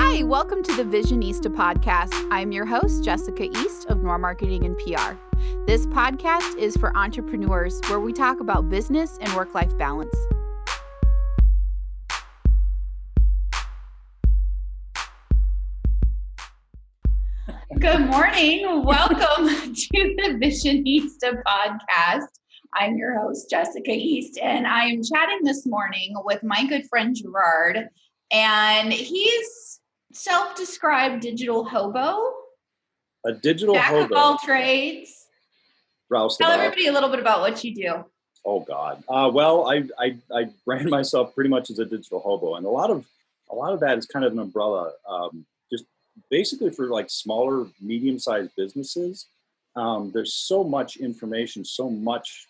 Hi, welcome to the Visionista podcast. I'm your host, Jessica East of Noir Marketing and PR. This podcast is for entrepreneurs where we talk about business and work-life balance. Good morning. Welcome to the Visionista podcast. I'm your host, Jessica East, and I'm chatting this morning with my good friend, Gerard, and he's self-described digital hobo. A digital Jack hobo. Jack of all trades. Tell everybody a little bit about what you do. Oh God. Well, I brand myself pretty much as a digital hobo, and a lot of that is kind of an umbrella, just basically for like smaller, medium-sized businesses. There's so much information, so much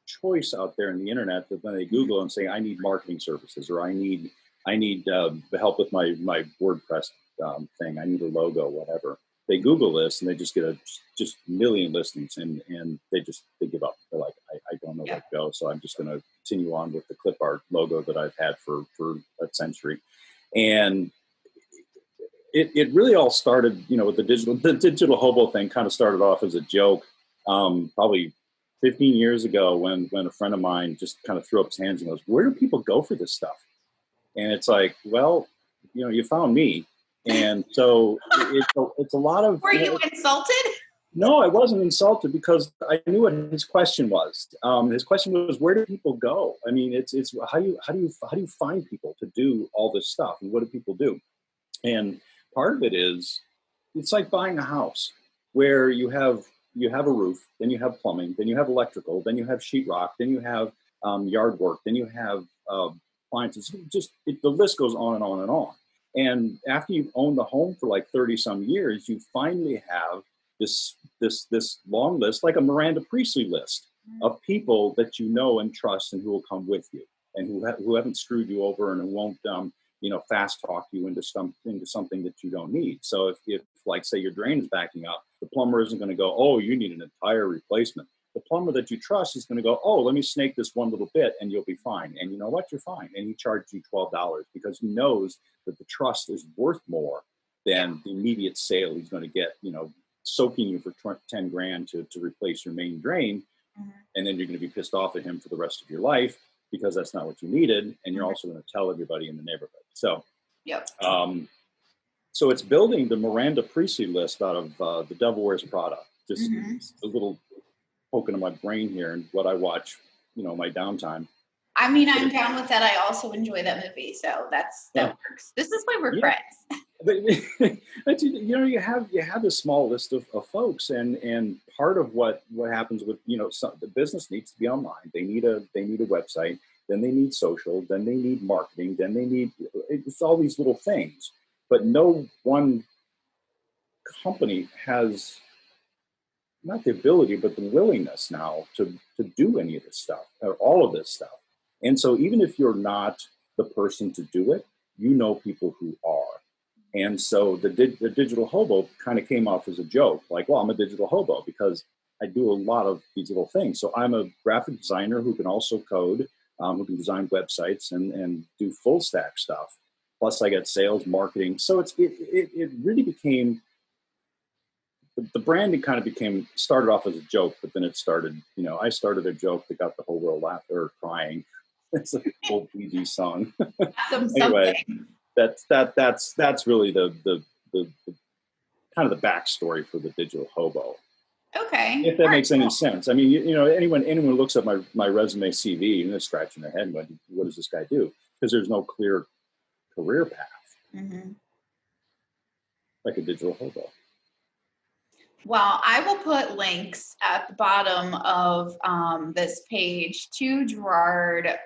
choice out there in the internet that when they Google and say, I need marketing services, or I need help with my WordPress thing, I need a logo, whatever. They Google this and they just get a million listings, and they give up. They're like, I don't know where to go, so I'm just going to continue on with the clip art logo that I've had for a century. And it really all started, with the digital hobo thing. Kind of started off as a joke, probably 15 years ago when a friend of mine just kind of threw up his hands and goes, "Where do people go for this stuff?" And it's like, well, you found me. And so it's a lot of... Were you insulted? No, I wasn't insulted because I knew what his question was. His question was, where do people go? I mean, it's how do you find people to do all this stuff, and what do people do? And part of it is, it's like buying a house where you have a roof, then you have plumbing, then you have electrical, then you have sheetrock, then you have yard work, then you have appliances. The list goes on and on and on. And after you've owned the home for like 30 some years, you finally have this long list, like a Miranda Priestly list of people that you know and trust and who will come with you, and who haven't screwed you over and who won't fast talk you into something that you don't need. So if like say your drain is backing up, the plumber isn't going to go, "Oh, you need an entire replacement." The plumber that you trust is going to go, "Oh, let me snake this one little bit and you'll be fine." And you know what? You're fine. And he charged you $12 because he knows that the trust is worth more than the immediate sale he's going to get, soaking you for 10 grand to replace your main drain. Mm-hmm. And then you're going to be pissed off at him for the rest of your life because that's not what you needed. And you're also going to tell everybody in the neighborhood. So, so it's building the Miranda Priestly list out of The Devil Wears Prada. Just a little poking in my brain here and what I watch, my downtime. I mean, I'm down with that. I also enjoy that movie, so that works. This is why we're friends. But you have this small list of folks, and part of what happens with the business needs to be online. They need a website, then they need social, then they need marketing, then they need it's all these little things. But no one company has not the ability, but the willingness now to do any of this stuff, or all of this stuff. And so even if you're not the person to do it, people who are. And so the digital hobo kind of came off as a joke, like, well, I'm a digital hobo because I do a lot of these little things. So I'm a graphic designer who can also code, who can design websites and do full stack stuff. Plus I got sales, marketing. So it really became... The branding kind of started off as a joke, but then it started, I started a joke that got the whole world laughing or crying. It's a old BG song. Anyway, that's really the kind of the backstory for the digital hobo. Okay. If that makes any sense. I mean, anyone who looks at my resume CV, they're scratching their head, what does this guy do? Because there's no clear career path. Like a digital hobo. Well, I will put links at the bottom of this page to Gerard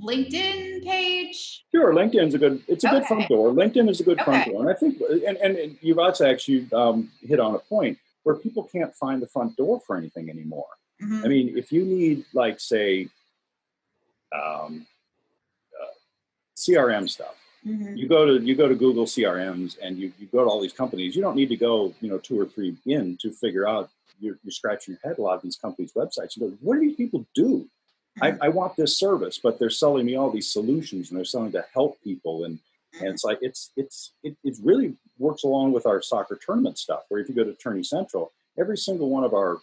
LinkedIn page. Sure, LinkedIn's a good front door. LinkedIn is a good front door, and I think, and you've also actually hit on a point where people can't find the front door for anything anymore. I mean, if you need, like, say, CRM stuff. You go to Google CRMs and you go to all these companies. You don't need to go, 2 or 3 in to figure out. You're scratching your head a lot of these companies' websites. You go, what do these people do? I want this service, but they're selling me all these solutions and they're selling to help people. And And it's like, it really works along with our soccer tournament stuff, where if you go to Tourney Central, every single one of our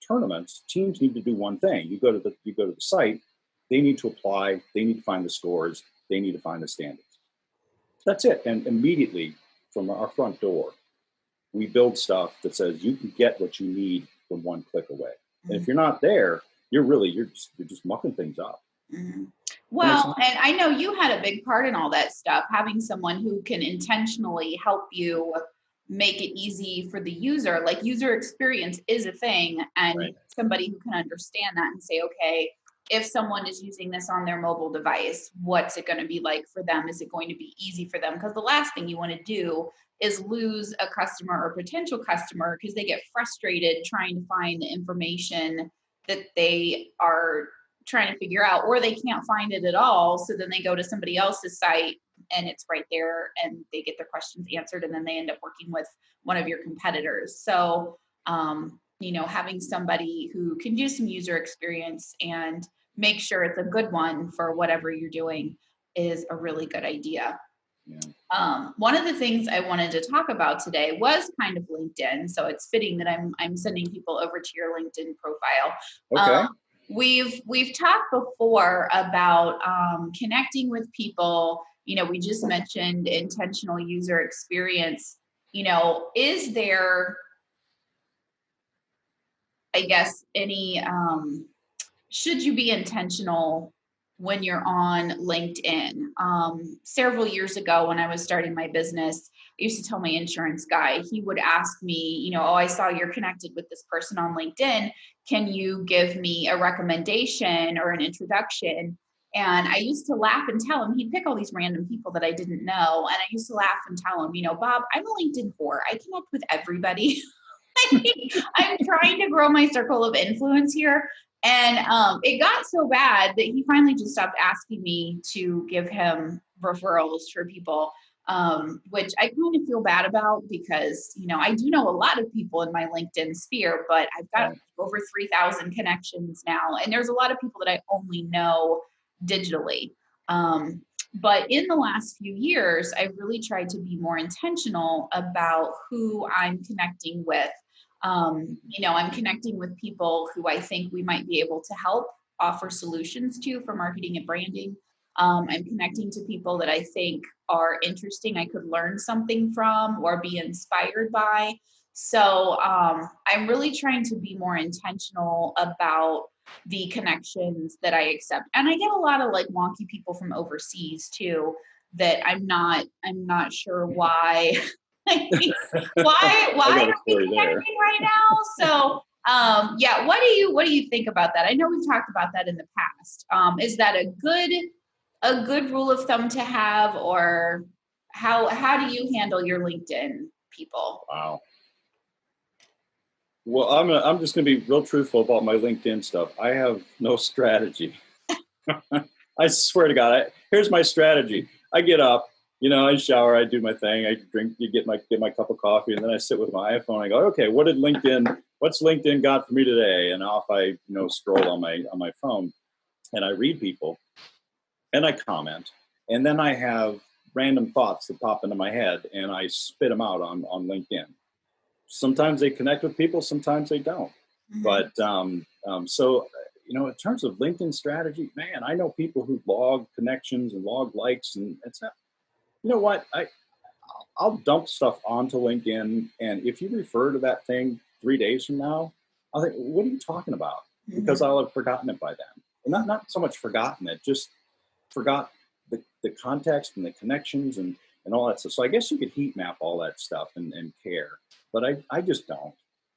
tournaments, teams need to do one thing. You go to the site, they need to apply, they need to find the scores, they need to find the standings. That's it. And immediately from our front door, we build stuff that says you can get what you need from one click away. And if you're not there, you're just mucking things up. Mm-hmm. Well, and I know you had a big part in all that stuff, having someone who can intentionally help you make it easy for the user. Like, user experience is a thing, and Right. somebody who can understand that and say, okay, if someone is using this on their mobile device, what's it going to be like for them? Is it going to be easy for them? Because the last thing you want to do is lose a customer or potential customer because they get frustrated trying to find the information that they are trying to figure out, or they can't find it at all. So then they go to somebody else's site and it's right there and they get their questions answered, and then they end up working with one of your competitors. So, having somebody who can do some user experience and make sure it's a good one for whatever you're doing is a really good idea. Yeah. One of the things I wanted to talk about today was kind of LinkedIn. So it's fitting that I'm sending people over to your LinkedIn profile. Okay. We've talked before about connecting with people. We just mentioned intentional user experience. Is there, I guess, any, should you be intentional when you're on LinkedIn? Several years ago when I was starting my business, I used to tell my insurance guy, he would ask me, oh, I saw you're connected with this person on LinkedIn. Can you give me a recommendation or an introduction? And I used to laugh and tell him, he'd pick all these random people that I didn't know. And I used to laugh and tell him, Bob, I'm a LinkedIn whore. I connect with everybody. I'm trying to grow my circle of influence here. And it got so bad that he finally just stopped asking me to give him referrals for people, which I kind of feel bad about because, I do know a lot of people in my LinkedIn sphere, but I've got over 3,000 connections now. And there's a lot of people that I only know digitally. But in the last few years, I've really tried to be more intentional about who I'm connecting with. I'm connecting with people who I think we might be able to help offer solutions to for marketing and branding. I'm connecting to people that I think are interesting, I could learn something from or be inspired by. So I'm really trying to be more intentional about the connections that I accept. And I get a lot of like wonky people from overseas too, that I'm not sure why. why are we connecting right now? So what do you think about that? I know we've talked about that in the past. Is that a good rule of thumb to have, or how do you handle your LinkedIn people? Wow. Well, I'm just going to be real truthful about my LinkedIn stuff. I have no strategy. I swear to God, here's my strategy. I get up, I shower, I do my thing, I drink, get my cup of coffee, and then I sit with my iPhone. I go, okay, what's LinkedIn got for me today? And off I, scroll on my phone, and I read people, and I comment, and then I have random thoughts that pop into my head, and I spit them out on LinkedIn. Sometimes they connect with people, sometimes they don't. Mm-hmm. But so, in terms of LinkedIn strategy, man, I know people who log connections and log likes, and it's not. You know what? I'll dump stuff onto LinkedIn, and if you refer to that thing 3 days from now, I'll think, what are you talking about? Mm-hmm. Because I'll have forgotten it by then. And not so much forgotten it, just forgot the context and the connections and all that stuff. So I guess you could heat map all that stuff and care, but I just don't.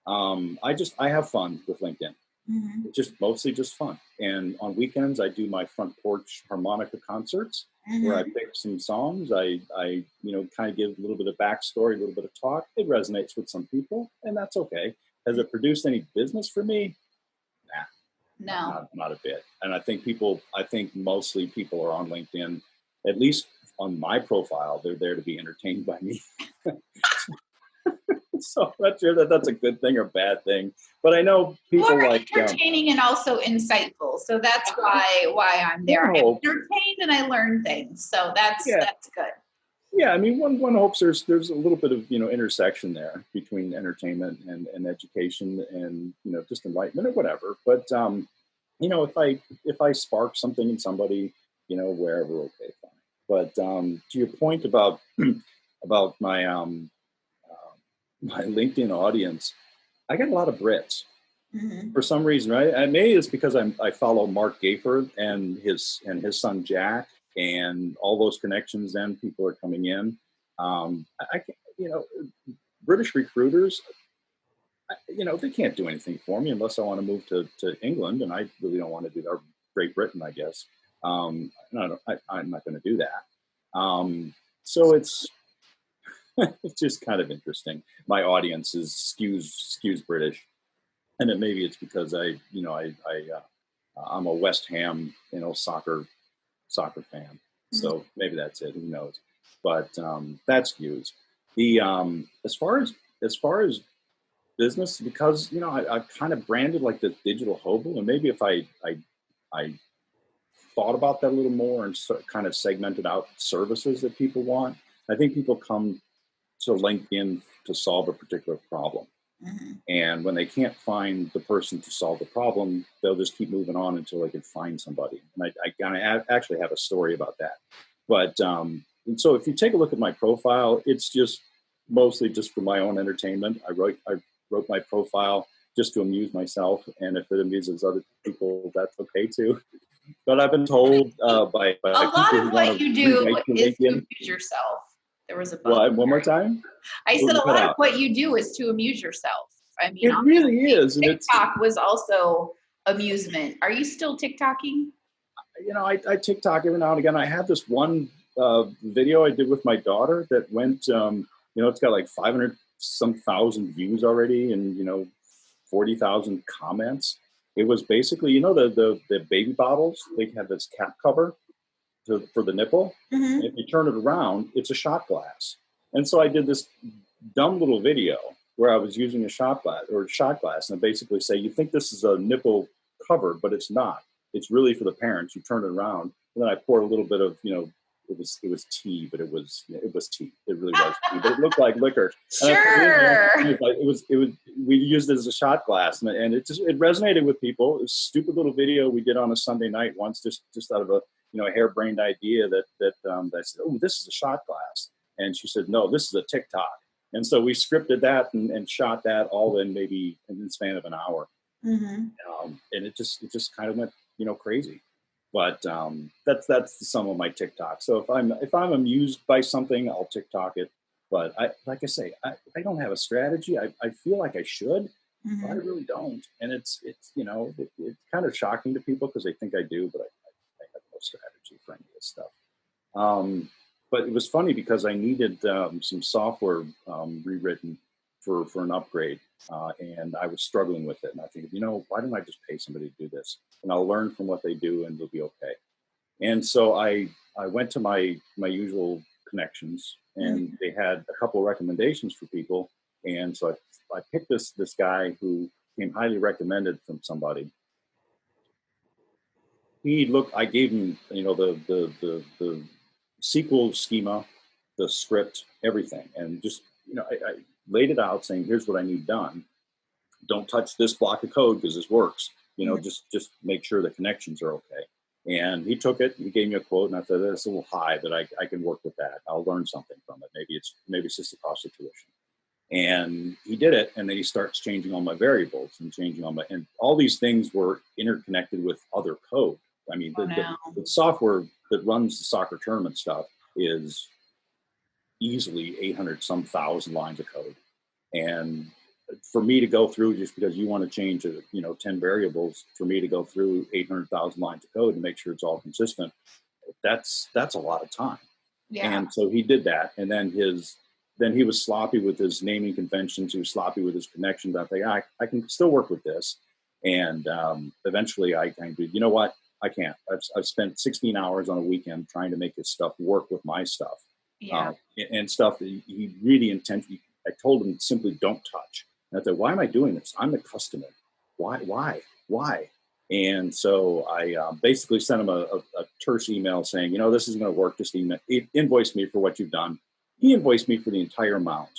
I have fun with LinkedIn. Mm-hmm. It's just mostly just fun. And on weekends, I do my front porch harmonica concerts, mm-hmm. where I pick some songs. I kind of give a little bit of backstory, a little bit of talk. It resonates with some people, and that's okay. Has it produced any business for me? Nah, no, not a bit. And I think mostly people are on LinkedIn, at least on my profile, they're there to be entertained by me. So I'm not sure that's a good thing or bad thing, but I know people like entertaining and also insightful. So that's why I'm there. I'm entertained and I learn things. So that's good. Yeah, I mean, one hopes there's a little bit of intersection there between entertainment and education and just enlightenment or whatever. But if I spark something in somebody, wherever, okay, fine. But to your point about about my LinkedIn audience, I get a lot of Brits Hmm. for some reason, right? And maybe it's because I follow Mark Gayford and his son Jack, and all those connections. Then people are coming in. I can't, British recruiters, they can't do anything for me unless I want to move to England, and I really don't want to do that. Or Great Britain, I guess. No, I'm not going to do that. So it's just kind of interesting. My audience is skews British, and maybe it's because I'm a West Ham soccer fan, Hmm. so maybe that's it. Who knows? But that skews. The as far as business, because I've kind of branded like the digital hobo, and maybe if I thought about that a little more and kind of segmented out services that people want, I think people come to LinkedIn to solve a particular problem. Hmm. And when they can't find the person to solve the problem, they'll just keep moving on until they can find somebody. And I kind of actually have a story about that. But and so if you take a look at my profile, it's just mostly just for my own entertainment. I wrote my profile just to amuse myself, and if it amuses other people, that's okay too. But I've been told A by lot people who of want what to you do rewrite your is to LinkedIn. amuse yourself. There was a bug. Well, one more time. I Oh, said you a cut lot of out. what you do is to amuse yourself. I mean, It really honestly, is, and it's TikTok was also amusement. Are you still TikToking? I TikTok every now and again. I had this one video I did with my daughter that went, it's got like 500 some thousand views already, and 40,000 comments. It was basically, the baby bottles. They have this cap cover for the nipple. And Hmm. if you turn it around, it's a shot glass. And so I did this dumb little video where I was using a shot glass, and I basically say, you think this is a nipple cover, but it's not. It's really for the parents. You turn it around, and then I poured a little bit of, it was tea, but it was tea. It really was tea, but it looked like liquor. And I put it in there. Sure. It was we used it as a shot glass, and it resonated with people. It was a stupid little video we did on a Sunday night once, just out of a harebrained idea that I said, oh, this is a shot glass, and she said, no, this is a TikTok. And so we scripted that and shot that all in maybe in the span of an hour. Hmm. And it just kind of went, crazy. But that's some of my TikTok. So if I'm amused by something, I'll TikTok it. But like I say, I don't have a strategy. I feel like I should, but I Hmm. really don't. And it's kind of shocking to people because they think I do, but I have no strategy for any of this stuff. Um, but it was funny because I needed some software rewritten for an upgrade, and I was struggling with it. And I figured, why don't I just pay somebody to do this, and I'll learn from what they do, and it'll be okay. And so I went to my usual connections, and Hmm. they had a couple of recommendations for people, and so I picked this guy who came highly recommended from somebody. I gave him, the SQL schema, the script, everything, and just, I laid it out saying, here's what I need done. Don't touch this block of code because this works. Just make sure the connections are okay. And he took it. He gave me a quote, and I thought that's a little high, but I can work with that. I'll learn something from it. Maybe it's just the cost of tuition. And he did it, and then he starts changing all my variables and and all these things were interconnected with other code. I mean, Oh the no. software that runs the soccer tournament stuff is easily 800 some thousand lines of code. And for me to go through, just because you want to change 10 variables, for me to go through 800,000 lines of code and make sure it's all consistent, that's a lot of time. Yeah. And so he did that, and then he was sloppy with his naming conventions. He was sloppy with his connections. I think I can still work with this, and eventually I kind of, you know what, I can't. I've spent 16 hours on a weekend trying to make his stuff work with my stuff, Yeah. and stuff that he really intentionally. I told him simply don't touch. And I thought, why am I doing this? I'm the customer. Why? And so I basically sent him a terse email saying, this isn't going to work. Just invoice me for what you've done. He invoiced me for the entire amount.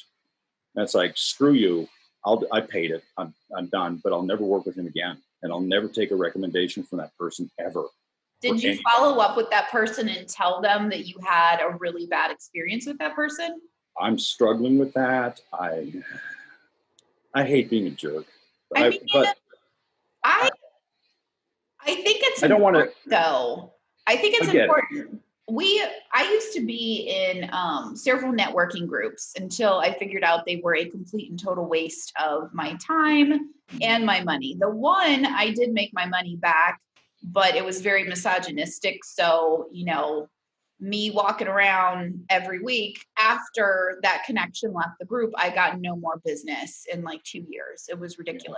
That's like, screw you. I paid it. I'm done, but I'll never work with him again. And I'll never take a recommendation from that person ever. Did you follow up with that person and tell them that you had a really bad experience with that person? I'm struggling with that. I hate being a jerk. I think it's important, though. I think it's important. I used to be in several networking groups until I figured out they were a complete and total waste of my time and my money. The one, I did make my money back, but it was very misogynistic. So, me walking around every week after that connection left the group, I got no more business in like 2 years. It was ridiculous.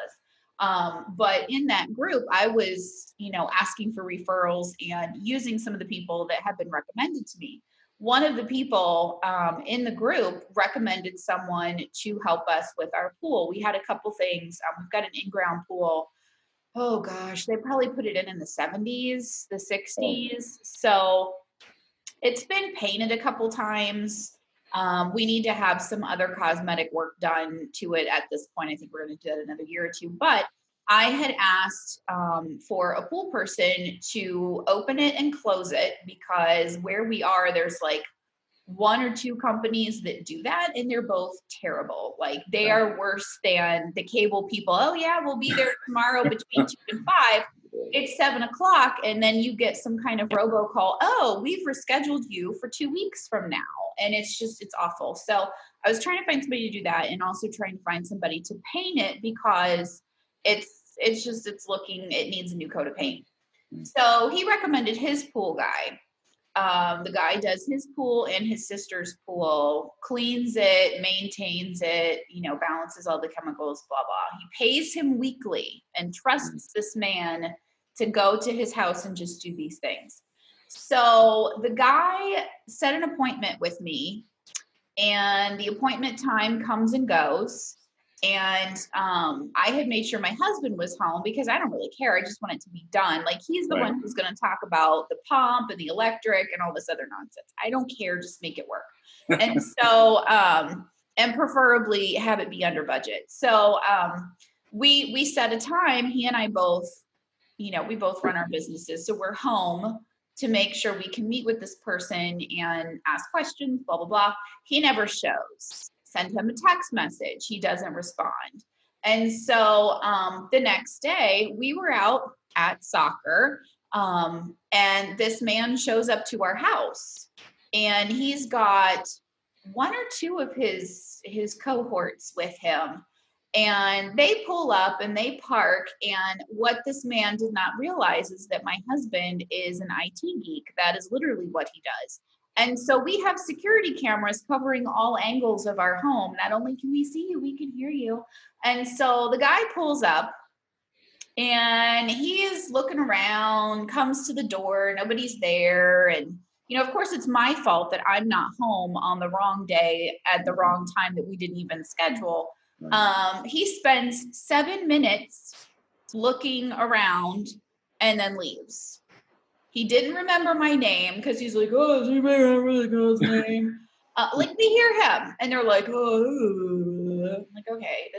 But in that group, I was, asking for referrals and using some of the people that had been recommended to me. One of the people in the group recommended someone to help us with our pool. We had a couple things. We've got an in-ground pool. Oh gosh, they probably put it in the 70s, the 60s. So it's been painted a couple times. We need to have some other cosmetic work done to it at this point. I think we're going to do that another year or two. But I had asked for a pool person to open it and close it, because where we are, there's like 1 or 2 companies that do that, and they're both terrible. Like, they are worse than the cable people. Oh yeah, we'll be there tomorrow between 2 and 5. It's 7 o'clock, and then you get some kind of robocall. Oh, we've rescheduled you for 2 weeks from now. And it's awful. So I was trying to find somebody to do that, and also trying to find somebody to paint it, because it needs a new coat of paint. So he recommended his pool guy. The guy does his pool and his sister's pool, cleans it, maintains it, balances all the chemicals, blah, blah. He pays him weekly and trusts this man to go to his house and just do these things. So the guy set an appointment with me, and the appointment time comes and goes. And I had made sure my husband was home, because I don't really care. I just want it to be done. Like, he's the one who's going to talk about the pump and the electric and all this other nonsense. I don't care. Just make it work. And so, and preferably have it be under budget. So we set a time. He and I both, we both run our businesses. So we're home to make sure we can meet with this person and ask questions, blah, blah, blah. He never shows. Send him a text message. He doesn't respond. And so the next day we were out at soccer, and this man shows up to our house, and he's got 1 or 2 of his cohorts with him. And they pull up and they park. And what this man did not realize is that my husband is an IT geek. That is literally what he does. And so we have security cameras covering all angles of our home. Not only can we see you, we can hear you. And so the guy pulls up, and he is looking around, comes to the door, nobody's there. And, of course, it's my fault that I'm not home on the wrong day at the wrong time that we didn't even schedule. He spends 7 minutes looking around and then leaves. He didn't remember my name, because he's like, oh, does anybody remember the girl's name? Like, we hear him, and they're like, oh, I'm like, okay,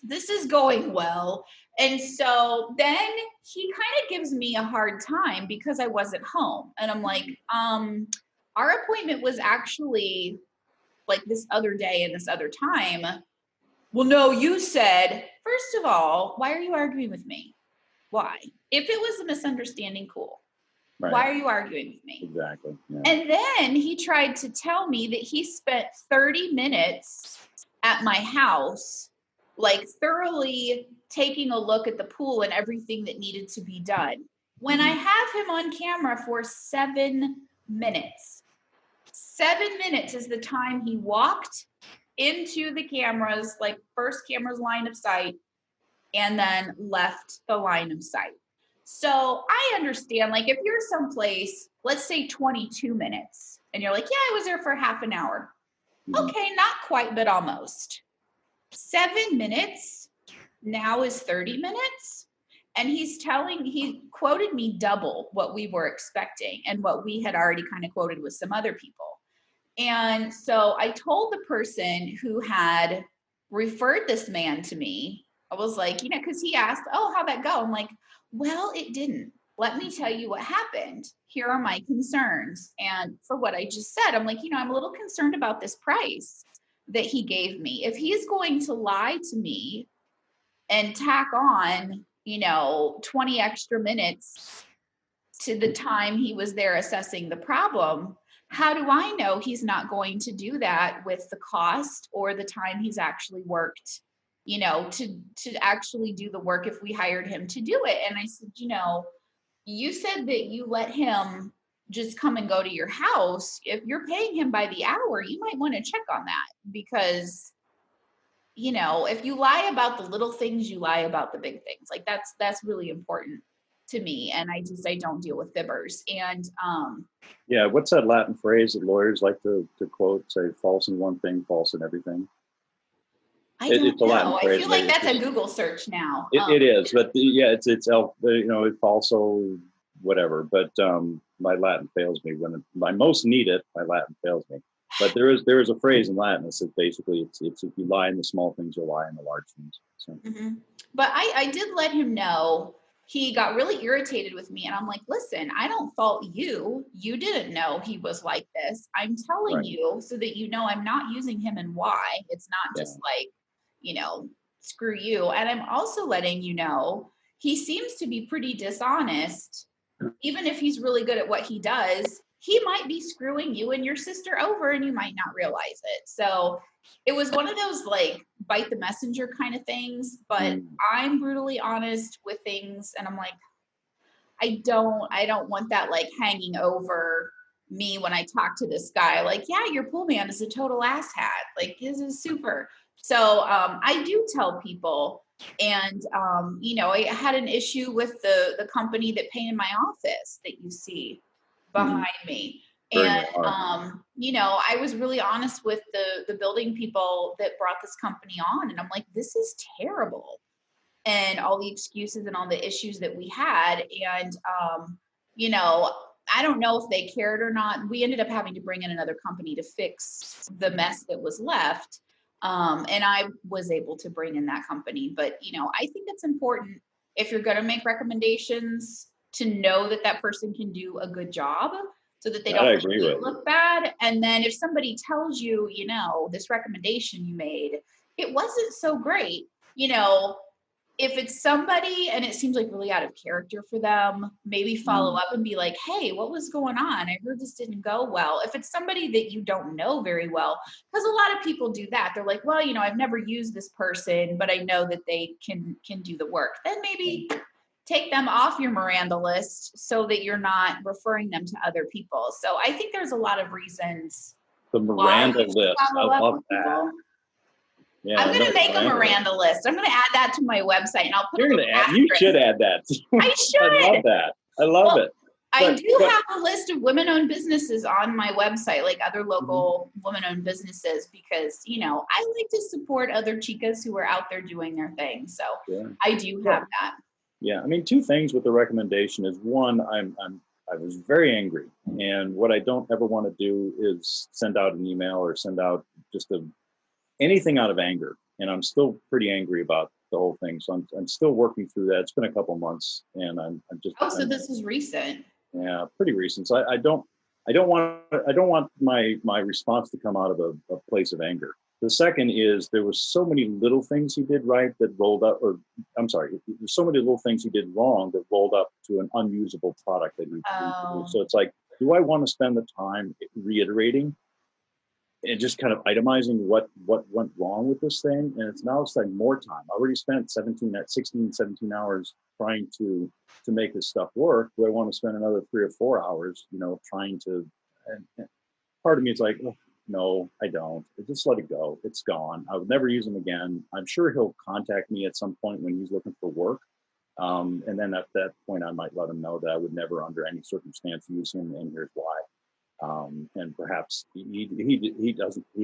this is going well. And so then he kind of gives me a hard time because I wasn't home. And I'm like, our appointment was actually like this other day and this other time. Well, no, you said, first of all, why are you arguing with me? Why? If it was a misunderstanding, cool. Right. Why are you arguing with me? Exactly. Yeah. And then he tried to tell me that he spent 30 minutes at my house, like thoroughly taking a look at the pool and everything that needed to be done, when I have him on camera for 7 minutes. 7 minutes is the time he walked into the cameras, like first camera's line of sight, and then left the line of sight. So I understand, like, if you're someplace, let's say 22 minutes, and you're like, yeah, I was there for half an hour. Okay, not quite, but almost. 7 minutes now is 30 minutes. And he quoted me double what we were expecting and what we had already kind of quoted with some other people. And so I told the person who had referred this man to me, I was like, because he asked, "Oh, how'd that go?" I'm like, "Well, it didn't. Let me tell you what happened. Here are my concerns." And for what I just said, I'm like, I'm a little concerned about this price that he gave me. If he's going to lie to me and tack on, 20 extra minutes to the time he was there assessing the problem, how do I know he's not going to do that with the cost or the time he's actually worked, to actually do the work if we hired him to do it? And I said, you said that you let him just come and go to your house. If you're paying him by the hour, you might want to check on that, because if you lie about the little things, you lie about the big things. Like that's really important to me. And I don't deal with fibbers. And Yeah, what's that Latin phrase that lawyers like to quote? Say, false in one thing, false in everything. I don't It's a Latin know. I phrase. feel like that's a Google search now. It is, but yeah, it's it's also whatever. But my Latin fails me when I most need it. My Latin fails me. But there is a phrase in Latin that says basically it's if you lie in the small things, you'll lie in the large things. So. But I did let him know. He got really irritated with me, and I'm like, listen, I don't fault you. You didn't know he was like this. I'm telling you so that I'm not using him and why. It's not just like, screw you. And I'm also letting he seems to be pretty dishonest. Even if he's really good at what he does, he might be screwing you and your sister over and you might not realize it. So it was one of those like bite the messenger kind of things, but I'm brutally honest with things. And I'm like, I don't want that like hanging over me when I talk to this guy. Like, yeah, your pool man is a total asshat. Like, this is super. So I do tell people. And I had an issue with the company that painted my office that you see behind me. And I was really honest with the building people that brought this company on, and I'm like, this is terrible, and all the excuses and all the issues that we had. And I don't know if they cared or not. We ended up having to bring in another company to fix the mess that was left. And I was able to bring in that company. But, I think it's important, if you're going to make recommendations, to know that that person can do a good job so that they don't look bad. And then if somebody tells you, this recommendation you made, it wasn't so great, if it's somebody and it seems like really out of character for them, maybe follow up and be like, hey, what was going on? I heard this didn't go well. If it's somebody that you don't know very well, because a lot of people do that. They're like, well, I've never used this person, but I know that they can do the work. Then maybe take them off your Miranda list so that you're not referring them to other people. So I think there's a lot of reasons. The Miranda list. I love that. Yeah, I'm going to make a Miranda list. I'm going to add that to my website, and I'll put you should add that. I should. I love that. I love it. I do have a list of women-owned businesses on my website, like other local women-owned businesses, because, I like to support other chicas who are out there doing their thing. So I do have that. Yeah. I mean, two things with the recommendation is, one, I was very angry, and what I don't ever want to do is send out an email or send out just anything out of anger. And I'm still pretty angry about the whole thing. So I'm still working through that. It's been a couple months, and I'm just. Oh, so this is recent. Yeah, pretty recent. So I don't want my response to come out of a place of anger. The second is, there was so many little things he did right that rolled up, or I'm sorry, there's so many little things he did wrong that rolled up to an unusable product that he produced. So it's like, do I want to spend the time reiterating and just kind of itemizing what went wrong with this thing? And it's like more time. I already spent 17 hours trying to make this stuff work. Do I want to spend another 3 or 4 hours, trying to, and part of me is like, oh, no, I don't. Just let it go. It's gone. I would never use him again. I'm sure he'll contact me at some point when he's looking for work. And then at that point, I might let him know that I would never under any circumstance use him, and here's why. And perhaps he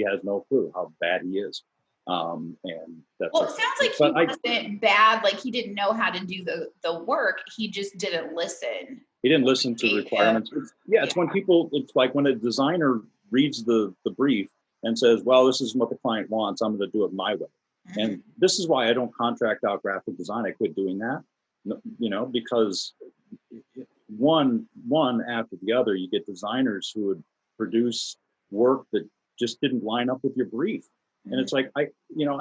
has no clue how bad he is. And that's Well, it okay. sounds like But he wasn't bad. Like he didn't know how to do the work. He just didn't listen. he didn't listen to Gave him, requirements. It's when people, it's like when a designer reads the brief and says, well, this is what the client wants, I'm going to do it my way. And this is why I don't contract out graphic design. I quit doing that, because one after the other, you get designers who would produce work that just didn't line up with your brief. And it's like, I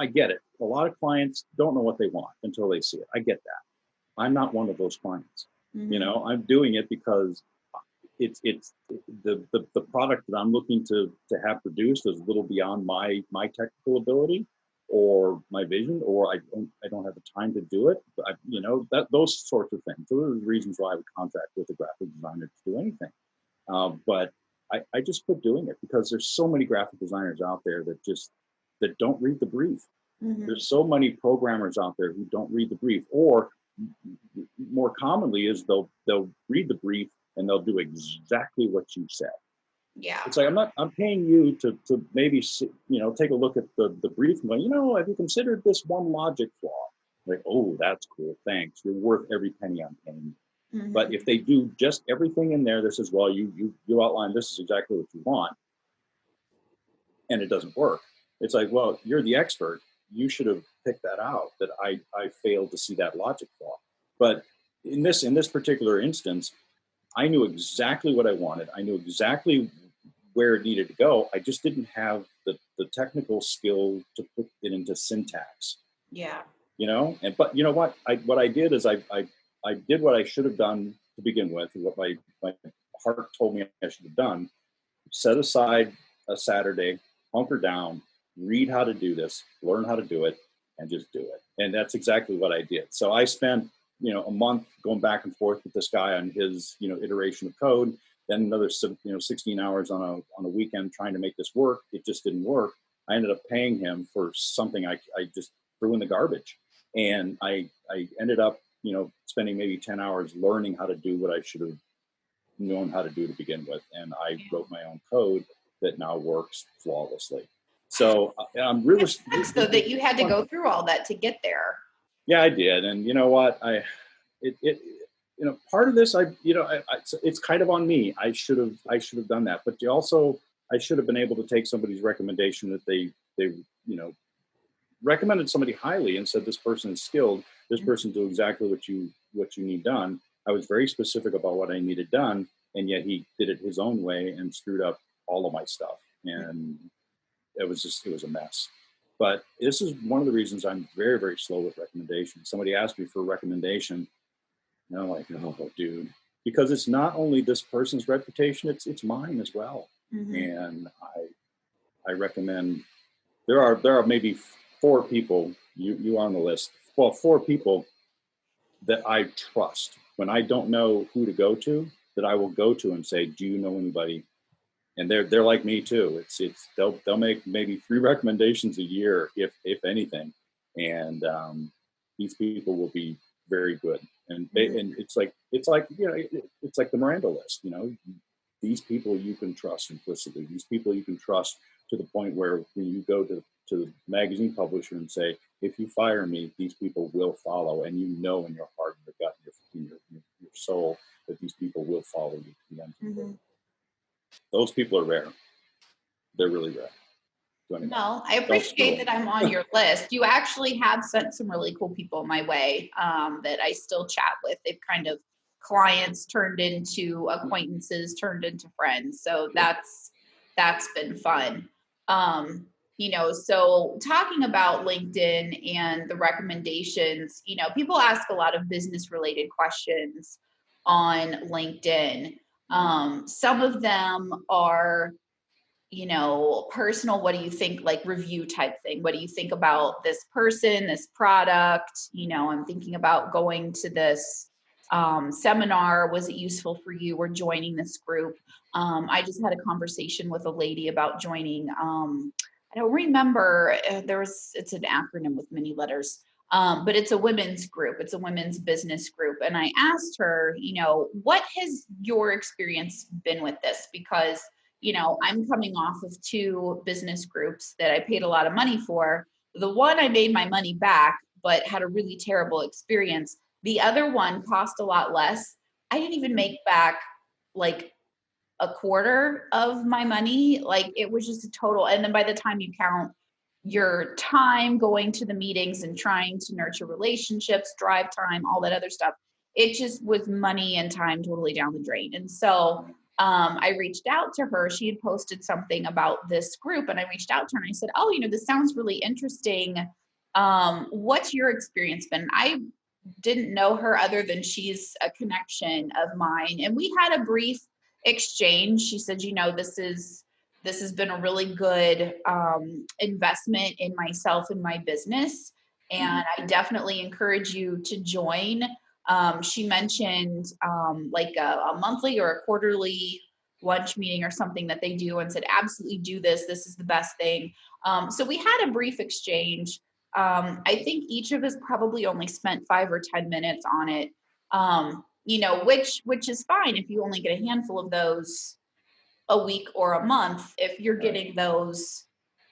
get it. A lot of clients don't know what they want until they see it. I get that. I'm not one of those clients. I'm doing it because it's the product that I'm looking to have produced is a little beyond my technical ability or my vision, or I don't have the time to do it. But those sorts of things. Those are the reasons why I would contract with a graphic designer to do anything. But I just quit doing it because there's so many graphic designers out there that don't read the brief. There's so many programmers out there who don't read the brief, or more commonly is they'll read the brief and they'll do exactly what you said. Yeah. It's like, I'm paying you to maybe, take a look at the brief and go, have you considered this one logic flaw? Like, oh, that's cool. Thanks. You're worth every penny I'm paying you. But if they do just everything in there that says, well, you outline this is exactly what you want, and it doesn't work, it's like, well, you're the expert. You should have picked that out, that I failed to see that logic flaw. But in this particular instance, I knew exactly what I wanted. I knew exactly where it needed to go. I just didn't have the technical skill to put it into syntax. Yeah. But you know what? What I did is I did what I should have done to begin with, what my heart told me I should have done. Set aside a Saturday, hunker down, read how to do this, learn how to do it, and just do it. And that's exactly what I did. So I spent a month going back and forth with this guy on his iteration of code, then another 16 hours on a weekend trying to make this work. It just didn't work. I ended up paying him for something I just threw in the garbage, and I ended up spending maybe 10 hours learning how to do what I should have known how to do to begin with, and I wrote my own code that now works flawlessly. So I'm really so that you had to go through all that to get there. Yeah, I did, and you know what? Part of this, it's kind of on me. I should have done that, but also I should have been able to take somebody's recommendation that they recommended somebody highly and said this person is skilled. This person do exactly what you need done. I was very specific about what I needed done, and yet he did it his own way and screwed up all of my stuff, and it was a mess. But this is one of the reasons I'm very, very slow with recommendations. Somebody asked me for a recommendation, and I'm like, oh, dude, because it's not only this person's reputation, it's mine as well. And I recommend, there are maybe 4 people, you are on the list, well, 4 people that I trust when I don't know who to go to, that I will go to and say, do you know anybody? And they're like me too. They'll make maybe 3 recommendations a year, if anything, and these people will be very good. And and it's like it's like the Miranda list. These people you can trust implicitly. These people you can trust to the point where when you go to the magazine publisher and say, if you fire me, these people will follow, and in your heart, in your gut, in your soul, that these people will follow you to the end. Those people are rare. They're really rare. No, I appreciate that I'm on your list. You actually have sent some really cool people my way that I still chat with. They've kind of clients turned into acquaintances, turned into friends. So that's been fun. So talking about LinkedIn and the recommendations, people ask a lot of business related questions on LinkedIn. Some of them are personal, what do you think, like review type thing. What do you think about this person, this product? I'm thinking about going to this seminar. Was it useful for you, or joining this group? I just had a conversation with a lady about joining. I don't remember. It's an acronym with many letters. But it's a women's group. It's a women's business group. And I asked her, what has your experience been with this? Because I'm coming off of 2 business groups that I paid a lot of money for, The one I made my money back, but had a really terrible experience. The other one cost a lot less. I didn't even make back like a quarter of my money. Like it was just a total. And then by the time you count your time going to the meetings and trying to nurture relationships, drive time, all that other stuff, it just was money and time totally down the drain. And so I reached out to her. She had posted something about this group, and I reached out to her and I said, "Oh, this sounds really interesting. What's your experience been?" I didn't know her other than she's a connection of mine. And we had a brief exchange. She said, this has been a really good investment in myself and my business. And I definitely encourage you to join. She mentioned like a monthly or a quarterly lunch meeting or something that they do, and said, absolutely do this. This is the best thing. So we had a brief exchange. I think each of us probably only spent 5 or 10 minutes on it. Which is fine if you only get a handful of those a week or a month. If you're getting those,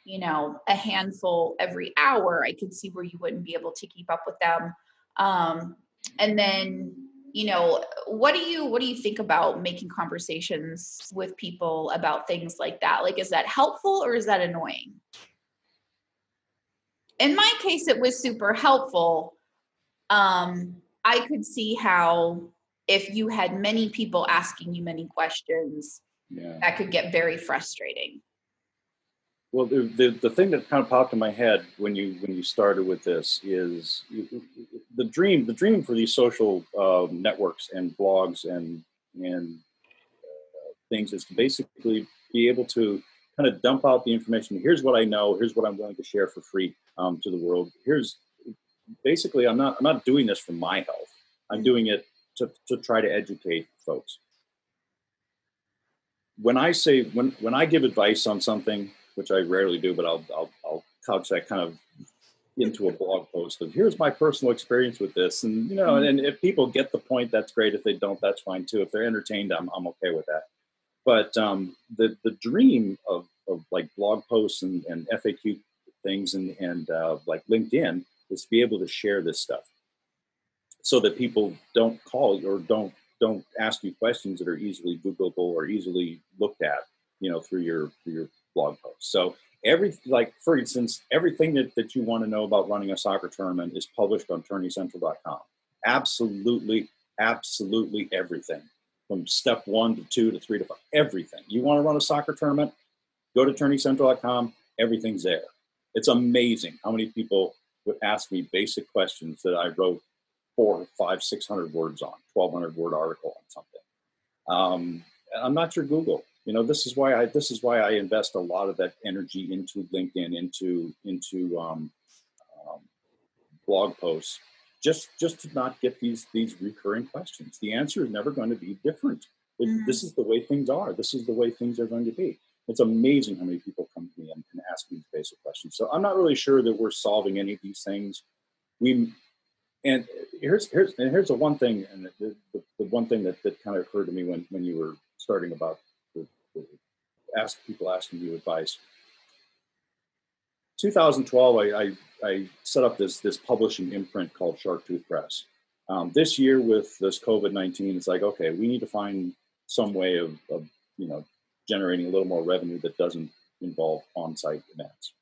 a handful every hour, I could see where you wouldn't be able to keep up with them. And then, what do you think about making conversations with people about things like that? Like, is that helpful or is that annoying? In my case, it was super helpful. I could see how if you had many people asking you many questions, that could get very frustrating. Well, the thing that kind of popped in my head when you started with this is the dream for these social networks and blogs and things is to basically be able to kind of dump out the information. Here's what I know. Here's what I'm willing to share for free to the world. Here's basically I'm not doing this for my health. I'm doing it to try to educate folks. When I give advice on something, which I rarely do, but I'll couch that kind of into a blog post of here's my personal experience with this, and and if people get the point, that's great. If they don't, that's fine too. If they're entertained, I'm okay with that. But the dream of like blog posts and FAQ things and like LinkedIn is to be able to share this stuff so that people don't call or don't ask you questions that are easily Googleable or easily looked at, through your blog post. So for instance, everything that you want to know about running a soccer tournament is published on tourneycentral.com. Absolutely, absolutely everything. From step 1 to 2 to 3 to 5, everything. You want to run a soccer tournament? Go to tourneycentral.com. Everything's there. It's amazing how many people would ask me basic questions that I wrote 400, 500, 600 words on, 1,200 word article on something. I'm not your Google. This is why I invest a lot of that energy into LinkedIn, into blog posts, just to not get these recurring questions. The answer is never going to be different. This is the way things are. This is the way things are going to be. It's amazing how many people come to me and ask me these basic questions. So I'm not really sure that we're solving any of these things. And here's the one thing, and the one thing that kind of occurred to me when you were starting about people asking you advice. 2012, I set up this publishing imprint called Shark Tooth Press. This year with this COVID-19, it's like, okay, we need to find some way of generating a little more revenue that doesn't involve on-site events.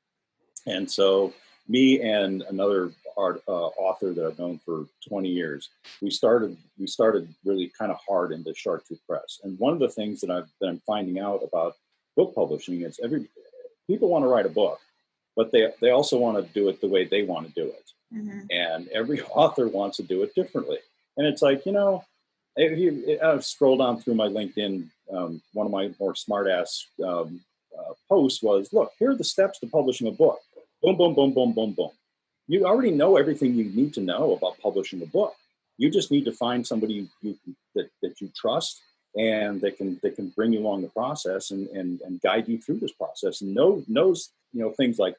And so me and another author that I've known for 20 years, we started really kind of hard into Shark Tooth Press. And one of the things that I'm finding out about book publishing is people want to write a book, but they also want to do it the way they want to do it. Mm-hmm. And every author wants to do it differently. And it's like, I've scrolled down through my LinkedIn. One of my more smartass posts was, look, here are the steps to publishing a book. Boom, boom, boom, boom, boom, boom. You already know everything you need to know about publishing a book. You just need to find somebody that you trust and that can bring you along the process and guide you through this process and knows things like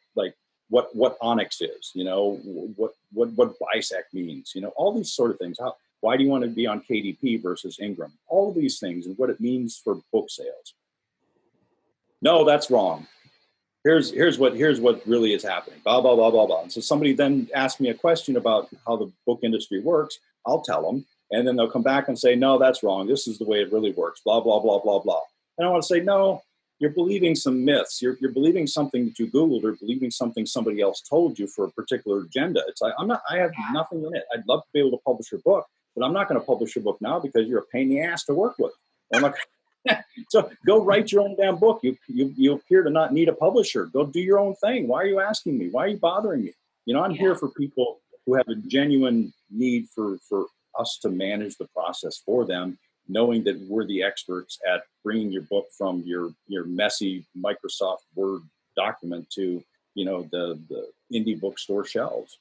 what Onyx is, what BISAC means, all these sort of things. Why do you want to be on KDP versus Ingram? All of these things and what it means for book sales. No, that's wrong. here's what really is happening, blah, blah, blah, blah, blah. And so somebody then asks me a question about how the book industry works. I'll tell them, and then they'll come back and say, no, that's wrong. This is the way it really works, blah, blah, blah, blah, blah. And I want to say, no, you're believing some myths. You're believing something that you Googled, or believing something somebody else told you for a particular agenda. It's like, I have nothing in it. I'd love to be able to publish your book, but I'm not going to publish your book now because you're a pain in the ass to work with. And I'm like, so go write your own damn book. You appear to not need a publisher. Go do your own thing. Why are you asking me? Why are you bothering me? I'm here for people who have a genuine need for us to manage the process for them, knowing that we're the experts at bringing your book from your messy Microsoft Word document to, the indie bookstore shelves,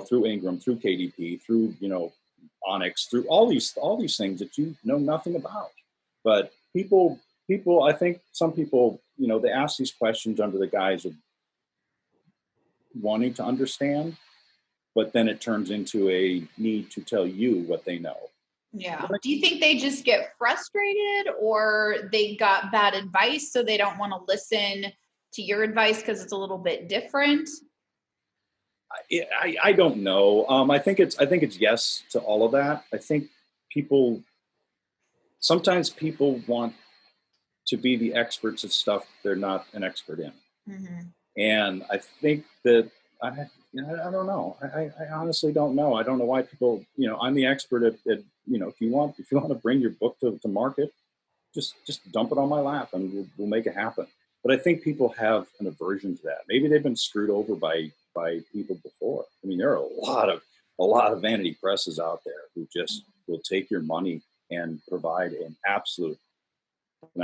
through Ingram, through KDP, through, Onyx, through all these things that you know nothing about. But people, I think some people, they ask these questions under the guise of wanting to understand, but then it turns into a need to tell you what they know. Yeah. Do you think they just get frustrated, or they got bad advice so they don't want to listen to your advice because it's a little bit different? I don't know. I think it's yes to all of that. I think sometimes people want to be the experts of stuff they're not an expert in. Mm-hmm. And I think that I don't know. I honestly don't know. I don't know why people, I'm the expert at if you want to bring your book to market, just dump it on my lap and we'll make it happen. But I think people have an aversion to that. Maybe they've been screwed over by people before. I mean, there are a lot of vanity presses out there who just will take your money and provide an absolute, can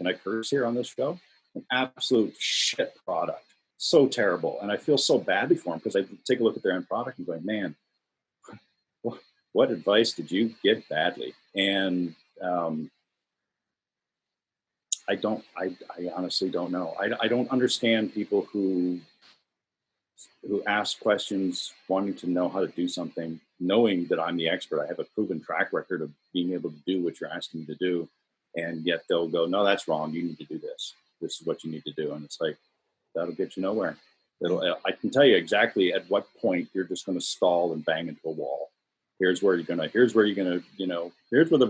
I curse here on this show? An absolute shit product. So terrible. And I feel so badly for them, because I take a look at their end product and go, man, what advice did you get badly? And I honestly don't know. I don't understand people who ask questions wanting to know how to do something, knowing that I'm the expert. I have a proven track record of being able to do what you're asking me to do. And yet they'll go, no, that's wrong. You need to do this. This is what you need to do. And it's like, that'll get you nowhere. I can tell you exactly at what point you're just going to stall and bang into a wall. Here's where the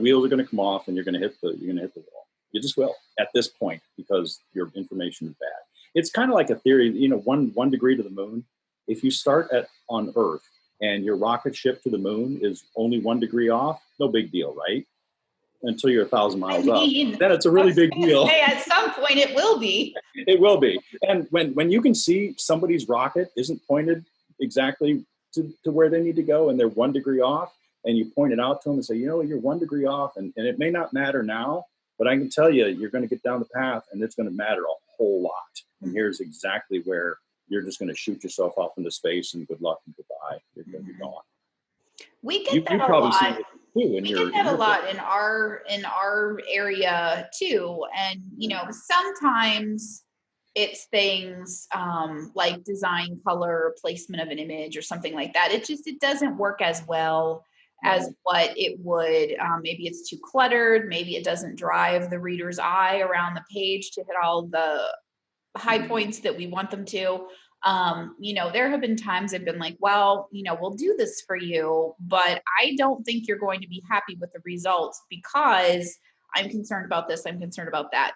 wheels are going to come off and you're going to hit the wall. You just will at this point, because your information is bad. It's kind of like a theory, 1 degree to the moon. If you start on Earth and your rocket ship to the moon is only 1 degree off, no big deal, right? Until you're 1,000 miles up, then it's a really big deal. At some point, it will be. It will be. And when you can see somebody's rocket isn't pointed exactly to where they need to go, and they're 1 degree off, and you point it out to them and say, you're 1 degree off, and it may not matter now, but I can tell you, you're going to get down the path, and it's going to matter a whole lot. And here's exactly where you're just going to shoot yourself off into space, and good luck and goodbye. You're going to be gone. We get that a lot. We get that a lot in our area too. And, sometimes it's things like design, color, placement of an image or something like that. It doesn't work as well as what it would. Maybe it's too cluttered. Maybe it doesn't drive the reader's eye around the page to hit all the high points that we want them to. There have been times I've been like, well, we'll do this for you, but I don't think you're going to be happy with the results because I'm concerned about this. I'm concerned about that.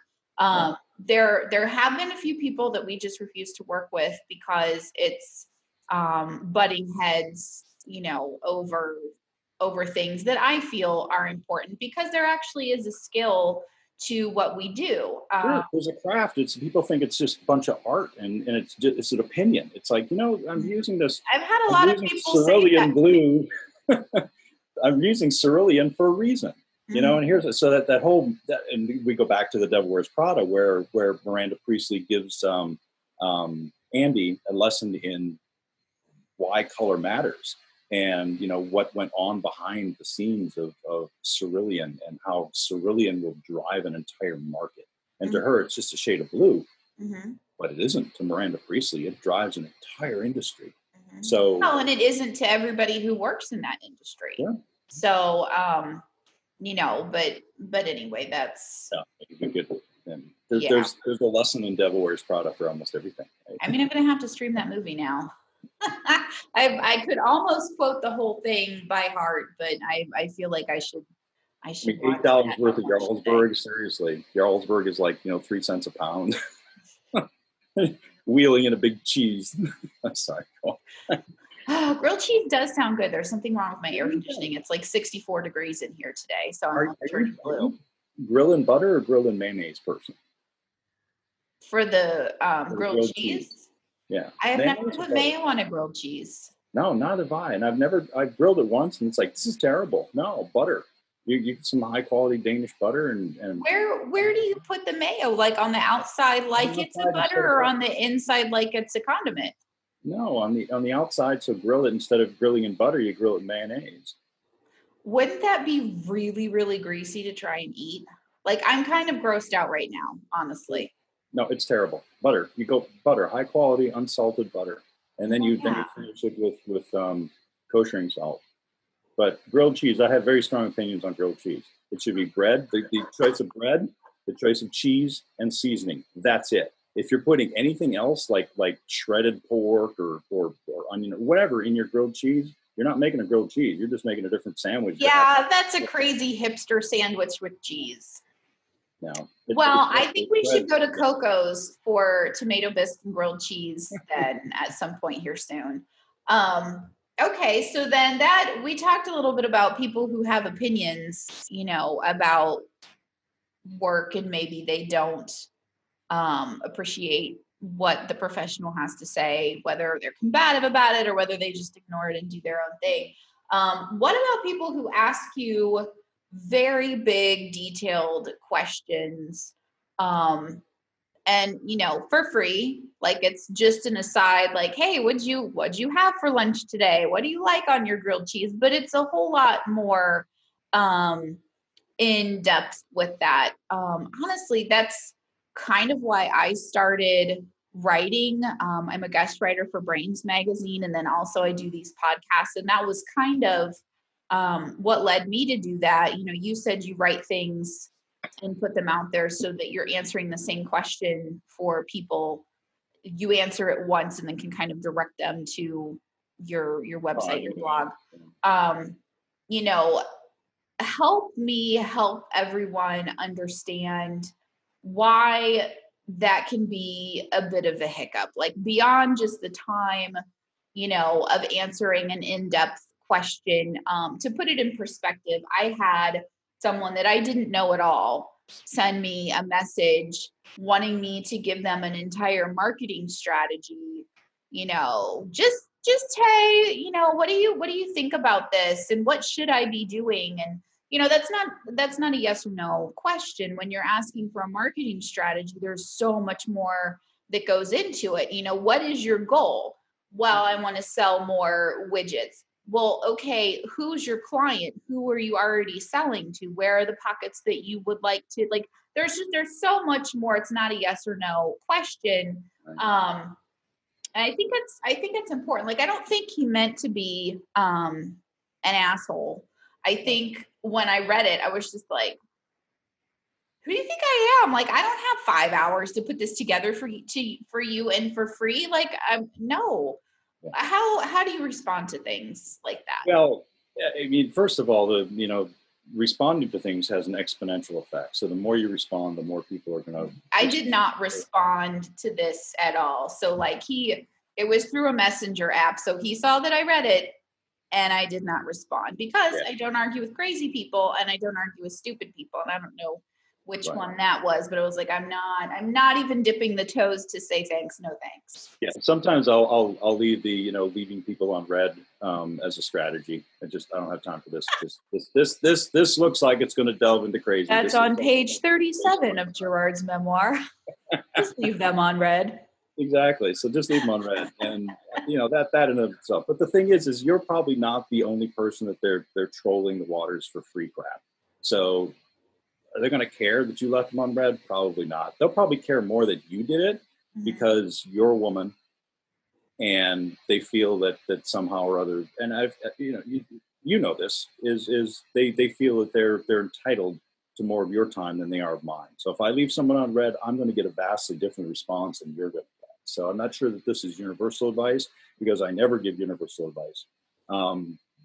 There have been a few people that we just refuse to work with because it's butting heads, over things that I feel are important, because there actually is a skill to what we do. Sure, there's a craft. People think it's just a bunch of art, and it's an opinion. It's like, I'm using this. I've had a lot of people cerulean blue. I'm using cerulean for a reason, and here's that whole, and we go back to The Devil Wears Prada, where Miranda Priestley gives Andy a lesson in why color matters. And, what went on behind the scenes of cerulean, and how cerulean will drive an entire market. And to her, it's just a shade of blue, but it isn't. To Miranda Priestley, it drives an entire industry. So, and it isn't to everybody who works in that industry. Yeah. So, but anyway, that's. Yeah, you could, Yeah. There's a lesson in Devil Wears Prada for almost everything. Right? I mean, I'm going to have to stream that movie now. I could almost quote the whole thing by heart, but I feel like I should I mean, watch $8 that worth of today. Jarlsberg. Seriously, Jarlsberg is like 3 cents a pound. Wheeling in a big cheese. I'm sorry. Oh, grilled cheese does sound good. There's something wrong with my air conditioning. It's like 64 degrees in here today, so I'm turning blue. Grill and butter or grill and mayonnaise person? For the For grilled cheese? Yeah. I have never Mayonnaise or put butter? mayo on a grilled cheese. No, neither have I. And I've grilled it once and it's like, this is terrible. No, butter. You get some high quality Danish butter and Where do you put the mayo? Like on the outside like it's a butter, or on the inside like it's a condiment? no, on the outside. So grill it, instead of grilling in butter, you grill it in mayonnaise. Wouldn't that be really, really greasy to try and eat? Like, I'm kind of grossed out right now, honestly. No, it's terrible. Butter. You go butter, high quality, unsalted butter. And then you Yeah. finish it with kosher salt. But grilled cheese, I have very strong opinions on grilled cheese. It should be bread, the choice of bread, the choice of cheese, and seasoning. That's it. If you're putting anything else like shredded pork or onion or whatever in your grilled cheese, you're not making a grilled cheese. You're just making a different sandwich. Yeah, that's a crazy hipster sandwich with cheese. No. I think we should go to Coco's for tomato bisque and grilled cheese then at some point here soon. Okay, so then we talked a little bit about people who have opinions, about work, and maybe they don't appreciate what the professional has to say, whether they're combative about it or whether they just ignore it and do their own thing. What about people who ask you very big, detailed questions, and for free, like it's just an aside, like, hey, what'd you have for lunch today? What do you like on your grilled cheese? But it's a whole lot more in depth with that. Honestly, that's kind of why I started writing. I'm a guest writer for Brains magazine, and then also I do these podcasts, and that was kind of what led me to do that. You said you write things and put them out there so that you're answering the same question for people. You answer it once and then can kind of direct them to your website, your blog. Help me help everyone understand why that can be a bit of a hiccup, like beyond just the time, of answering an in-depth question. To put it in perspective, I had someone that I didn't know at all send me a message wanting me to give them an entire marketing strategy, just hey, what do you think about this, and what should I be doing? And that's not a yes or no question. When you're asking for a marketing strategy, there's so much more that goes into it. What is your goal? Well, I want to sell more widgets. Well, okay, who's your client? Who are you already selling to? Where are the pockets that you would like to, like, there's so much more. It's not a yes or no question. And I think it's important. Like, I don't think he meant to be an asshole. I think when I read it, I was just like, who do you think I am? Like, I don't have 5 hours to put this together for you and for free. Like, no. Yeah. How do you respond to things like that? Well, I mean, first of all, responding to things has an exponential effect. So the more you respond, the more people are going to. I did not respond to this at all. So like it was through a messenger app. So he saw that I read it, and I did not respond because I don't argue with crazy people, and I don't argue with stupid people. And I don't know which one that was, but it was like, I'm not even dipping the toes to say thanks, no thanks. Yeah, sometimes I'll leave the leaving people on red as a strategy. I don't have time for this. This looks like it's going to delve into crazy. That's on page 37 of Gerard's memoir. Just leave them on red. Exactly. So just leave them on red, and that in itself. But the thing is you're probably not the only person that they're trolling the waters for free crap. So are they going to care that you left them on red? Probably not. They'll probably care more that you did it because you're a woman, and they feel that somehow or other. And I've this is they feel that they're entitled to more of your time than they are of mine. So if I leave someone unread, I'm going to get a vastly different response than you're going to get. So I'm not sure that this is universal advice, because I never give universal advice.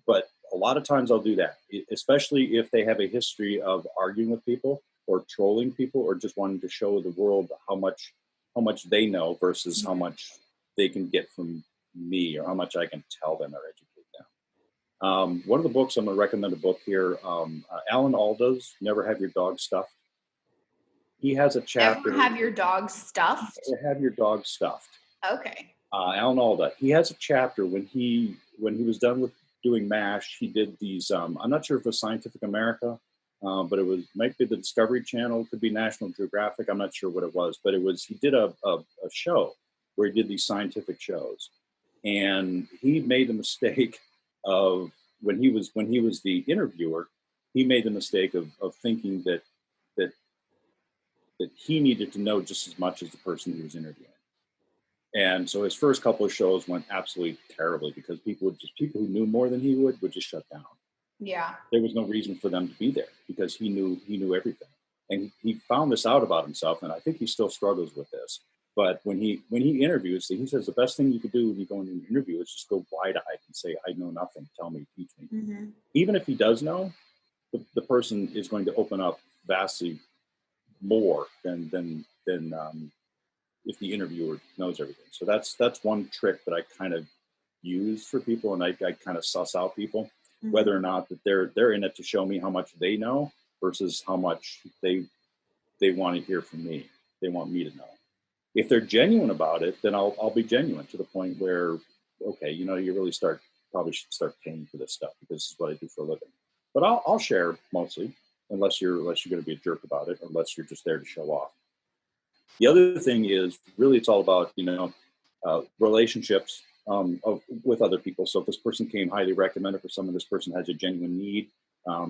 But a lot of times I'll do that, especially if they have a history of arguing with people or trolling people or just wanting to show the world how much they know versus how much they can get from me, or how much I can tell them or educate them. One of the books, I'm going to recommend a book here. Alan Alda's Never Have Your Dog Stuffed. He has a chapter. Never have your dog stuffed? Never have your dog stuffed. Okay. Alan Alda. He has a chapter when he was done with doing MASH. He did these. I'm not sure if it was Scientific America, but it might be the Discovery Channel. Could be National Geographic. I'm not sure what it was, but he did a show where he did these scientific shows, and he made the mistake of when he was the interviewer, he made the mistake of thinking that he needed to know just as much as the person he was interviewing. And so his first couple of shows went absolutely terribly, because people who knew more than he would just shut down. Yeah. There was no reason for them to be there, because he knew everything. And he found this out about himself, and I think he still struggles with this. But when he interviews, he says the best thing you could do when you go into an interview is just go wide-eyed and say, I know nothing, tell me, teach me. Mm-hmm. Even if he does know, the person is going to open up vastly more than if the interviewer knows everything. So that's one trick that I kind of use for people, and I kind of suss out people, whether or not that they're in it to show me how much they know versus how much they want to hear from me. They want me to know. If they're genuine about it, then I'll be genuine to the point where, okay, you really probably should start paying for this stuff, because this is what I do for a living. But I'll share mostly, unless you're going to be a jerk about it, unless you're just there to show off. The other thing is really it's all about relationships with other people. So if this person came highly recommended for someone, this person has a genuine need.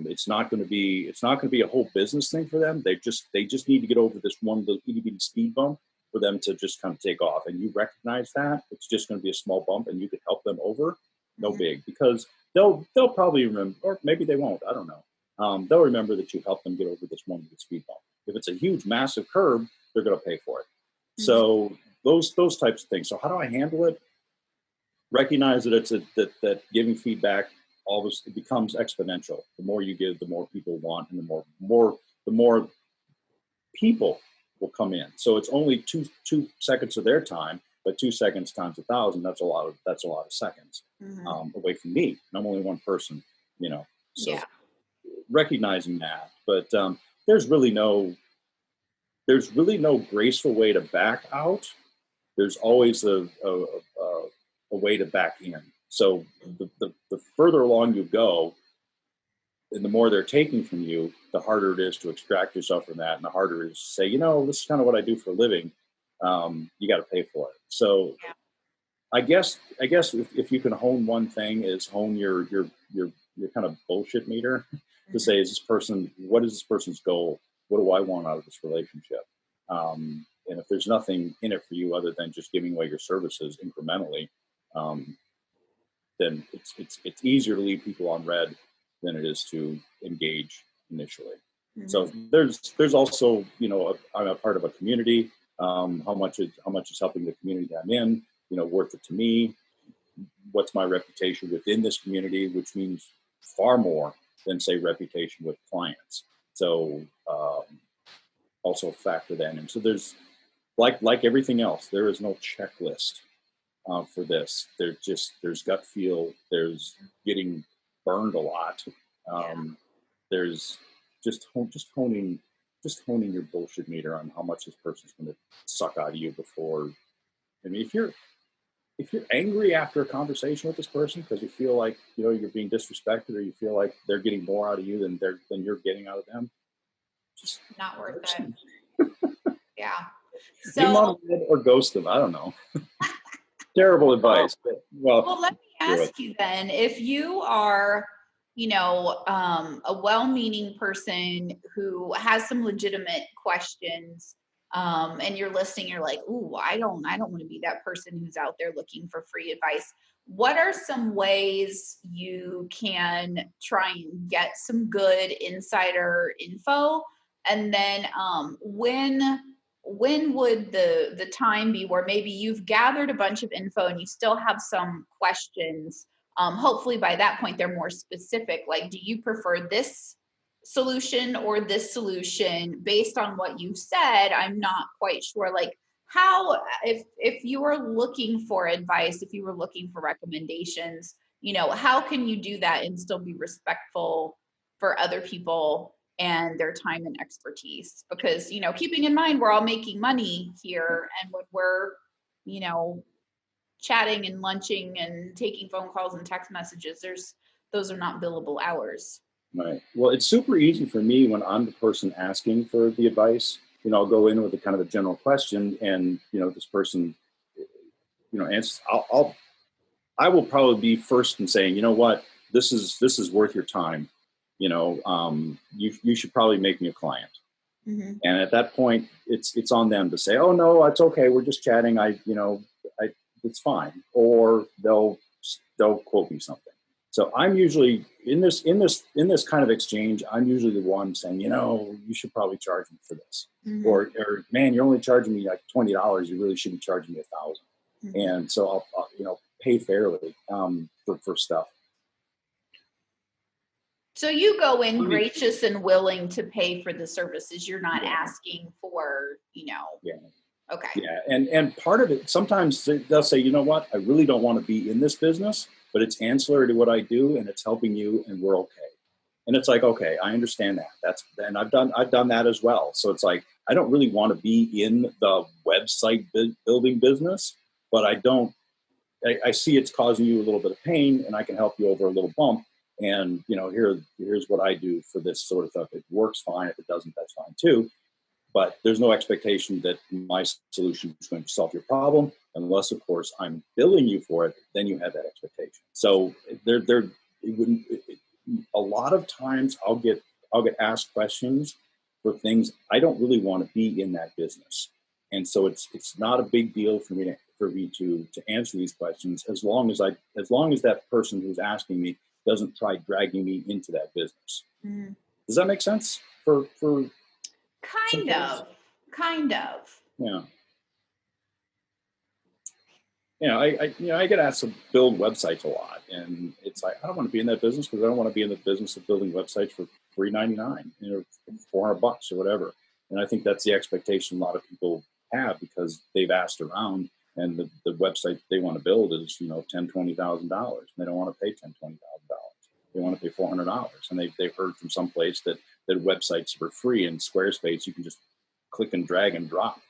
It's not going to be a whole business thing for them. They just need to get over this one little itty bitty speed bump for them to just kind of take off. And you recognize that it's just going to be a small bump, and you could help them over. No big, because they'll probably remember, or maybe they won't. I don't know. They'll remember that you helped them get over this one little speed bump. If it's a huge, massive curb, they're going to pay for it. So those types of things. So how do I handle it? Recognize that that giving feedback always becomes exponential. The more you give, the more people want, and the more people will come in. So it's only two seconds of their time, but 2 seconds times 1,000. That's a lot of seconds away from me. And I'm only one person, So yeah. Recognizing that, but there's really no graceful way to back out. There's always a way to back in. So the further along you go, and the more they're taking from you, the harder it is to extract yourself from that, and the harder it is to say, this is kind of what I do for a living. You got to pay for it. So yeah. I guess if you can hone one thing, is hone your kind of bullshit meter to say, what is this person's goal? What do I want out of this relationship? And if there's nothing in it for you other than just giving away your services incrementally, then it's easier to leave people on red than it is to engage initially. So there's also, I'm a part of a community. How much is helping the community I'm in, worth it to me? What's my reputation within this community, which means far more than, say, reputation with clients. So also factor that in. So there's like everything else, there is no checklist for this. There's gut feel. There's getting burned a lot. There's just honing your bullshit meter on how much this person's going to suck out of you before. I mean, if you're angry after a conversation with this person because you feel like you're being disrespected, or you feel like they're getting more out of you than you're getting out of them, just not worth it. Yeah. So, leave them on red or ghost them. I don't know. Terrible advice. Well, let me ask you then, if you are, a well-meaning person who has some legitimate questions, and you're listening, you're like, ooh, I don't want to be that person who's out there looking for free advice. What are some ways you can try and get some good insider info And then when would the time be where maybe you've gathered a bunch of info and you still have some questions? Hopefully by that point they're more specific. Like, do you prefer this solution or this solution? Based on what you've said, I'm not quite sure. Like, how, if you were looking for advice, if you were looking for recommendations, how can you do that and still be respectful for other people and their time and expertise? Because, keeping in mind, we're all making money here. And when we're, you know, chatting and lunching and taking phone calls and text messages, those are not billable hours. Right. Well, it's super easy for me when I'm the person asking for the advice. I'll go in with a kind of a general question, and this person, answers. I will probably be first in saying, you know what, this is worth your time. You should probably make me a client. Mm-hmm. And at that point, it's on them to say, oh no, it's okay, we're just chatting. It's fine, or they'll quote me something. So I'm usually in this kind of exchange. I'm usually the one saying, you should probably charge me for this, Mm-hmm. or man, you're only charging me like $20. You really should be charging me $1,000. Mm-hmm. And so I'll pay fairly for stuff. So you go in gracious and willing to pay for the services. You're not asking for, Yeah. Okay. Yeah. And part of it, sometimes they'll say, you know what, I really don't want to be in this business, but it's ancillary to what I do and it's helping you and we're okay. And it's like, okay, I understand that. And I've done that as well. So it's like, I don't really want to be in the website building business, but I see it's causing you a little bit of pain and I can help you over a little bump. And, here's what I do for this sort of stuff. It works fine. If it doesn't, that's fine too. But there's no expectation that my solution is going to solve your problem, unless, of course, I'm billing you for it. Then you have that expectation. So a lot of times I'll get asked questions for things I don't really want to be in that business, and so it's not a big deal for me to answer these questions as long as that person who's asking me doesn't try dragging me into that business. Mm-hmm. Does that make sense? For kind of. Yeah. I get asked to build websites a lot, and it's like, I don't want to be in that business because I don't want to be in the business of building websites for $3.99, $400 or whatever. And I think that's the expectation a lot of people have because they've asked around, and the website they want to build is $10,000, $20,000. They don't want to pay $10,000, $20,000. They want to pay $400, and they've heard from someplace that websites are free, and Squarespace you can just click and drag and drop,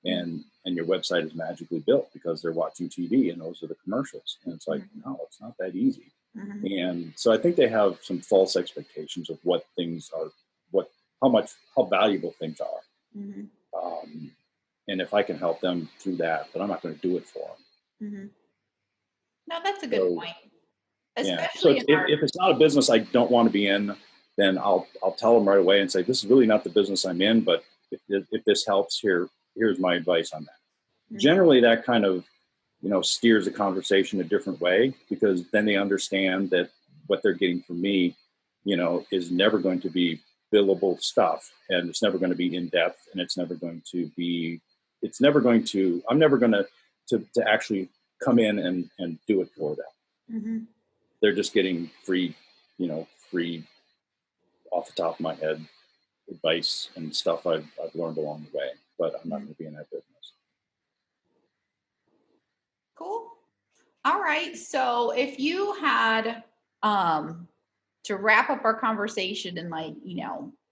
and your website is magically built because they're watching TV and those are the commercials. And it's like, mm-hmm. No, it's not that easy. Mm-hmm. And so I think they have some false expectations of what things are, how valuable things are. Mm-hmm. And if I can help them through that, but I'm not going to do it for them. Mm-hmm. No, that's a good point. Especially if it's not a business I don't want to be in, then I'll tell them right away and say, this is really not the business I'm in, but if this helps, here's my advice on that. Mm-hmm. Generally, that kind of, steers the conversation a different way, because then they understand that what they're getting from me, is never going to be billable stuff, and it's never going to be in depth, and I'm never going to actually come in and do it for them. Mm-hmm. They're just getting free off the top of my head advice and stuff I've learned along the way, but I'm not going to be in that business. Cool. All right. So if you had to wrap up our conversation in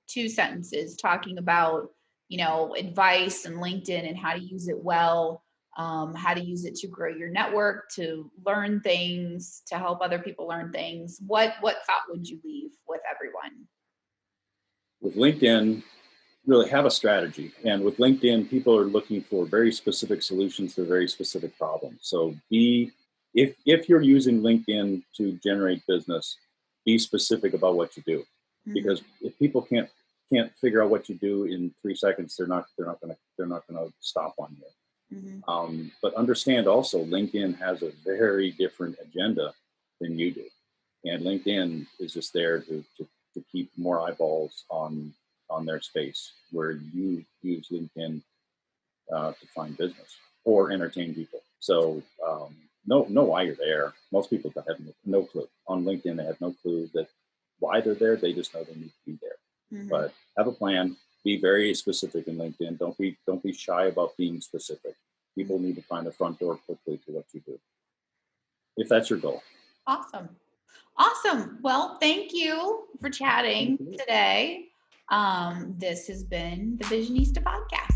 2 sentences, talking about, advice and LinkedIn and how to use it well, how to use it to grow your network, to learn things, to help other people learn things, what thought would you leave with everyone? With LinkedIn, really have a strategy. And with LinkedIn, people are looking for very specific solutions to very specific problems. So if you're using LinkedIn to generate business, be specific about what you do. Mm-hmm. Because if people can't figure out what you do in 3 seconds, they're not going to stop on you. Mm-hmm. But understand also, LinkedIn has a very different agenda than you do. And LinkedIn is just there to keep more eyeballs on on their space where you use LinkedIn to find business or entertain people. So know why you're there. Most people have no clue. On LinkedIn, they have no clue that why they're there. They just know they need to be there. Mm-hmm. But have a plan. Be very specific in LinkedIn. Don't be shy about being specific. People need to find the front door quickly to what you do, if that's your goal. Awesome. Awesome. Well, thank you for chatting today. This has been the Visionista podcast.